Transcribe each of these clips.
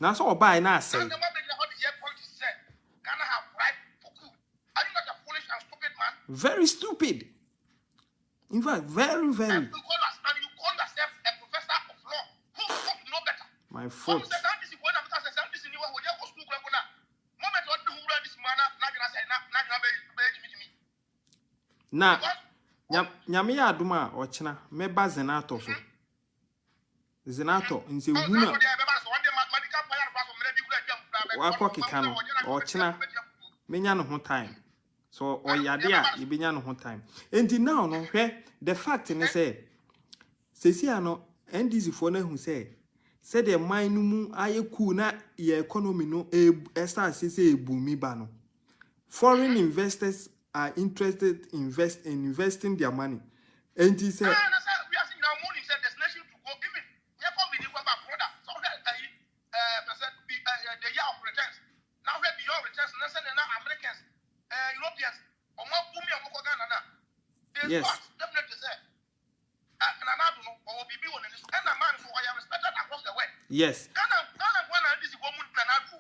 Now so buy na say. And the man that the year politics said, can I have right for coup? Are you not a foolish and stupid man? Very stupid. In fact, very. And you call yourself a professor of law who ought to know better. My fault. Na nyame ya adoma ochina meba zenato so. Zenato nse huna. Wako kekano ochina menya no ho time. So oyade a yebenya no ho time. Enti now no hwe the fact ni say sesi ano NDC fo na hu say said the mine mu aye cool na your economy no start say ebumi ba no. Foreign investors are interested in investing their money. And he said, we are seeing now money said destination to go even here come the brother so the year of returns now where beyond returns now Americans Europeans or more boom ya moko Ghana na they definitely say and I don't know or be one in this and a man who I am respected across the way. Yes. Ghana one and this woman na do.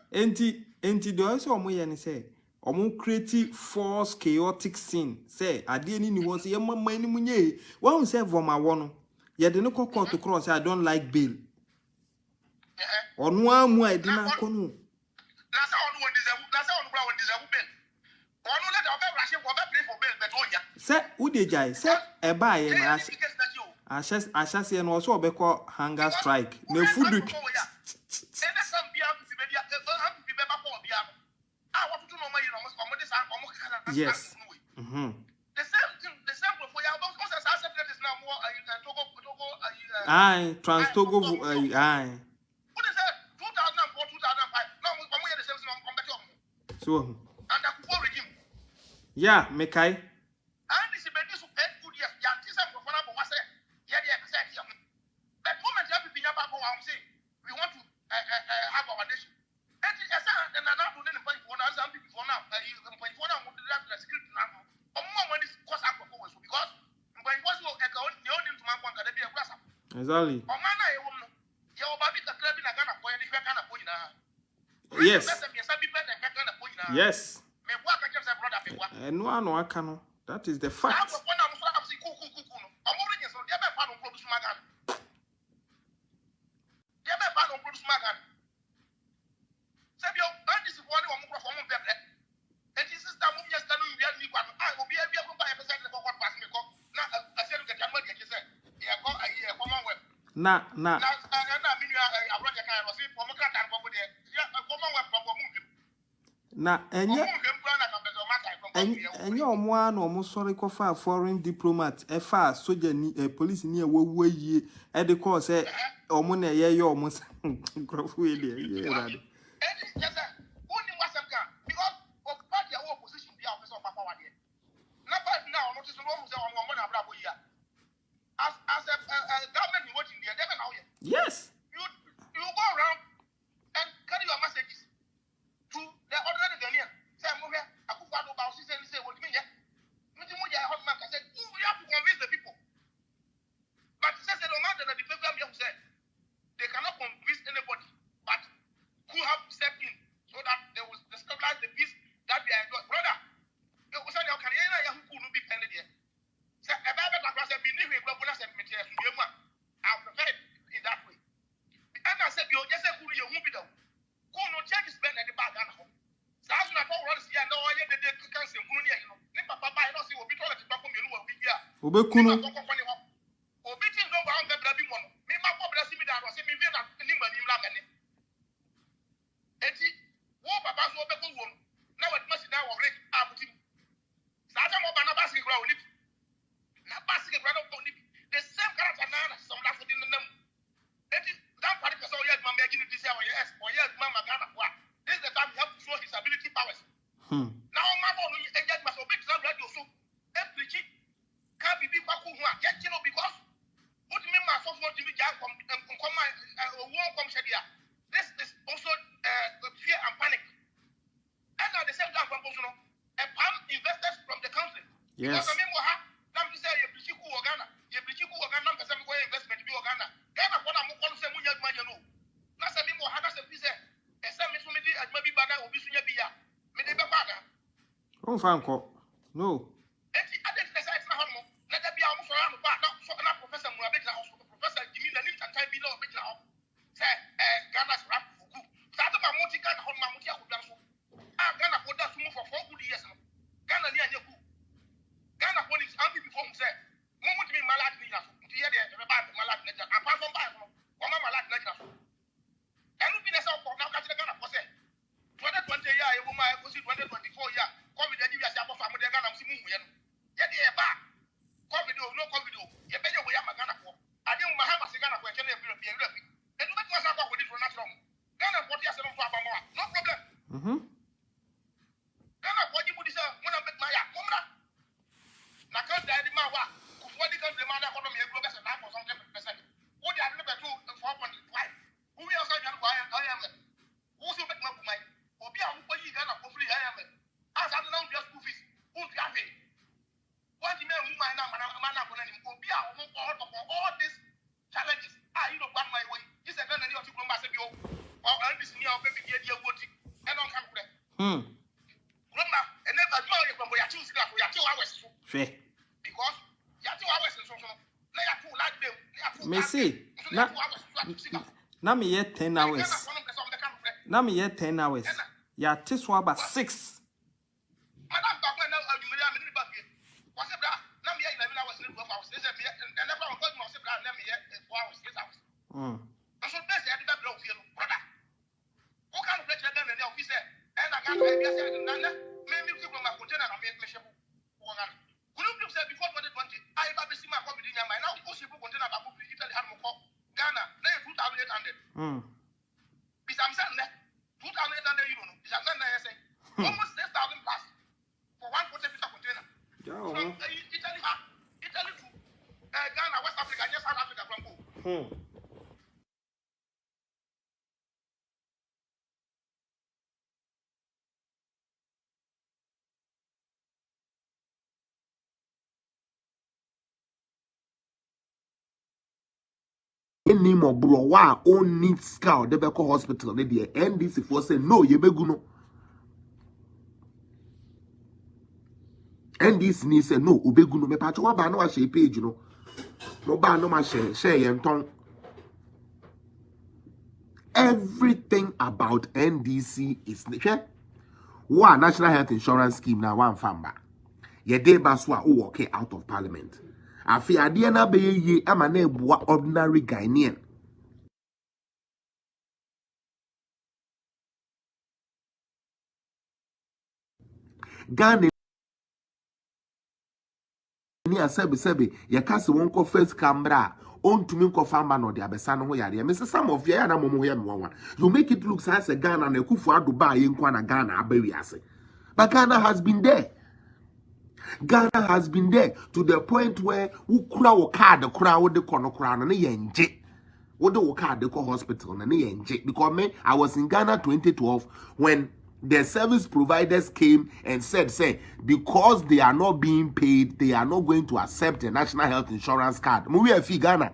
Enti do also omo ye ni say omo create false chaotic scene say ade ni wo say yamma ni munye won say voma wono ye de no court to cross I don't like bail onu amu ade na kono na say onu won deserve bail onu let obe rush for obe pray for bail but onya say who dey jai say e ba ye na asha say no so obe call hunger strike na food yes. The same for you. Now more Togo. Aye, Trans Togo. Aye. What is that? 2004, 2005. Now we are the same thing. Come back to so. And Akufo regime. Yeah, Mekai. And this is better to 8 good years. Yeah, this is for fun. But what say? Yeah. But moment you have to be here, Papa, I'm saying we want to have our nation. And now do them for now. Some people for now. For now, want to have the security now. Exactly. Yes. Yes. No, I cannot. That is the fact. Na enye omo na omo sorry ko fa foreign diplomat e fa soldier ni police ni e wawu yie e de call say omo na ye omo grofo ele ye rado yes. You go around and carry your messages to the ordinary Ghanaian. Say, Akufo about say what me yeah. Me husband can say, we have to convince the people. But says the matter that the program you said they cannot convince anybody, but who have stepped in so that they will stabilize the peace that they enjoy. Brother, you say you can hear who could be pending here. Say a better class have been here, but when I said material to you, I prefer it in that way. And I said, you just say, who you won't be though. Who no check is better than the bag and home. So as you know, what is here, no, I did the cancer, who near you know. Never papa, I don't see what we told the people who will be here. Obekuno. Obitin don't go on the blabbing one. Me, my problem, see me that was me, that Nimba, Nimlagan. Eti, what papa's Obeku won. Now it must now already have him. Sajam Obanabasi ground it. Nabasi ground of it. The same character now, some last in the name. That particular so yes, Mamma, you this or yes, or yes, Mamma Ghana. This is the time you have to show his ability powers. Now, Mamma, and get my so big radio so every chick can't be big back who are yet, you know, because what me my software to be jack from war from Shadia. This is also fear and panic. And at the same time, a palm investors from the country. Yes. Because I mean, what happened? Now, you say you're Brichiku or Ghana, investment to be Ghana. Ghana, what I'm going to say, you know. That's a more hard as a piece. Franco. No. Eti ade te say na hono na da bia mo so ya no ba na professor mu abegina hospital professor Jimmy na nim tantan bi na obegina ho say Ghana rap fuku sa ta ma mo ti Ghana hono ma mo ti akudwa so Ghana for that sumo for 4 good years no Ghana ni anya ku Ghana police am before mo say mo mo ti mi malad ni na so ti ye de be ba malad na ja apa so ba no o ma malad na ja so enu bi na say ko na ka ti Ghana for say 2020 year e wo ma e ko si 2024 year covid e ji wi ase akofa mo de Ghana mo si mu huye no ye de e ba covid o no covid o ye be ye wo ya ma Ghana for ade mo Mahama se Ghana for e kene e bi enu be to asa kwa ko di for natural Ghana for ti ase no for abamo no problem Ghana for ji budi say mo na make ma ya momra na kan da di ma wa ku for di kan de ma na economy e grow be say 9% wo di ade be to 4.5 who we also jan kwa I am who so make ma ku mai obi a wo ko yi Ghana for free I am as I don't just school fees who be happy what the man who might not go any go be all these challenges you know one my way this is Ghana you to go massive yo or this near baby here you go to and on come there Roma and never do you from your 2 hours because you 2 hours so now you 2 like them Me see. Na me yet 10 hours. Na me yet 10 hours. Ya tiswa about 6. Madam Papa now you may have back here. Was it that? Now me 11 hours in 12 hours. They said me and never got my sister and me 4 hours, 6 hours. I should best I did that blow for brother. Who can break your gun and the officer and I got my guess and none maybe you from my container and make me share. Could you say before 2020 I ever see my COVID in your mind now possible container about Italy had more Ghana now 2,800. Bis am Sunday 2,800 euro. Bis am Sunday I say almost 6,000 plus for one quarter-liter container. From Italy to Ghana, West Africa, just South Africa from both. Any more bro wa on need scout the Beko hospital the NDC for say no ye beguno NDC ni say no obeguno me patcho wa ba no share page no ba no ma share yenton everything about NDC is wa national health insurance scheme na one famba ye dey baswa o okay out of parliament afi ade na be ye ama na ebua ordinary Ghanaian Ghana ni asebe ye kase wonko first camera on to me famba no de abesa no ho yare me say some of ya na momo ho ya me wanwa you make it look as a Ghana na Akufo Addo ba ye nkwa na Ghana abawi ase but Ghana has been there to the point where ukura wo card kura wo de kono kura no ye nje wo de wo card ko hospital na ye nje because me I was in Ghana 2012 when the service providers came and said, say, because they are not being paid, they are not going to accept a national health insurance card. Ghana.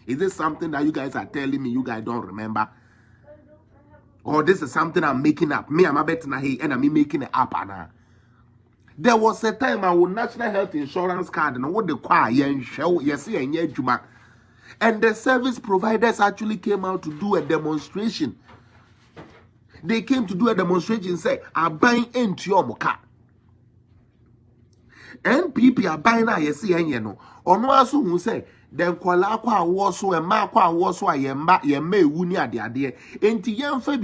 Is this something that you guys are telling me you guys don't remember? Or this is something I'm making up? Me, I'm a better and I'm making it up. There was a time I would national health insurance card and what the choir show, and the service providers actually came out to do a demonstration. They came to do a demonstration, say, I'm buying into your moka. NPP are buying now, you see, and you know. Or no, as who say, then Kuala was so a mark was so I am back, ye may win ya, dear, and Tian Fabi.